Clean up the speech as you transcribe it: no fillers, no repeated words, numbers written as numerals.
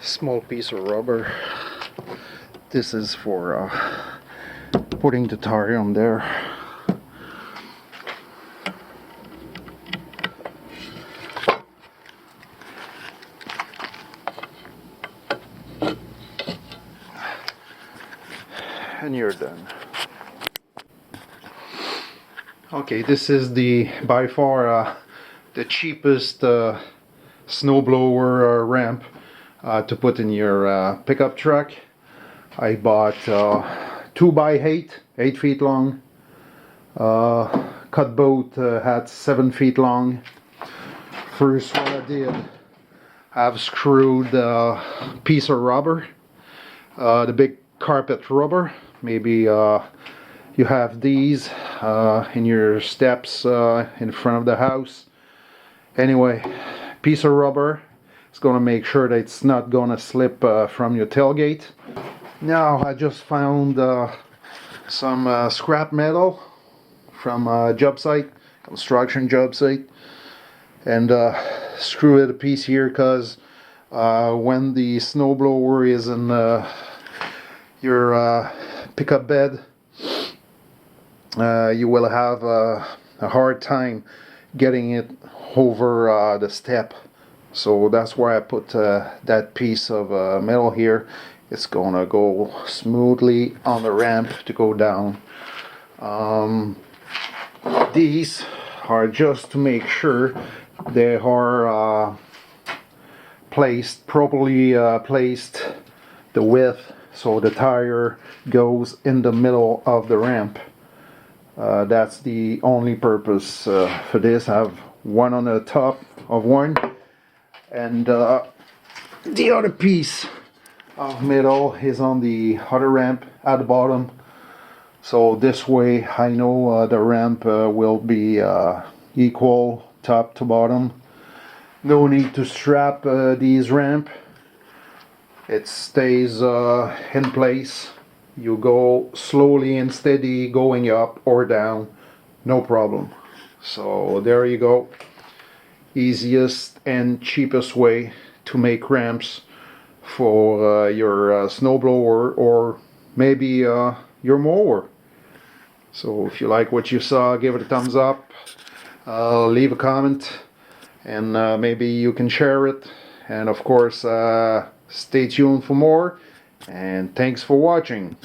small piece of rubber. This is for putting the tire on there. And you're done. Okay, this is the by far the cheapest snowblower ramp to put in your pickup truck. I bought 2x8, 8 feet long. Cut boat had 7 feet long. First, what I did, I've screwed a piece of rubber, the big carpet rubber. Maybe you have these in your steps in front of the house. Anyway, piece of rubber. It's going to make sure that it's not going to slip from your tailgate. Now I just found some scrap metal from a job site, construction job site, and screw it a piece here because when the snowblower is in your pickup bed, you will have a hard time getting it over the step. So that's why I put that piece of metal here. It's gonna go smoothly on the ramp to go down. These are just to make sure they are placed properly, placed the width so the tire goes in the middle of the ramp. That's the only purpose for this. I have one on the top of one, and the other piece of metal is on the other ramp at the bottom. So this way I know the ramp will be equal top to bottom. No need to strap these ramp. It stays in place. You go slowly and steady going up or down, no problem. So there you go. Easiest and cheapest way to make ramps for your snowblower or maybe your mower. So if you like what you saw, give it a thumbs up, leave a comment, and maybe you can share it. And of course, stay tuned for more, and thanks for watching.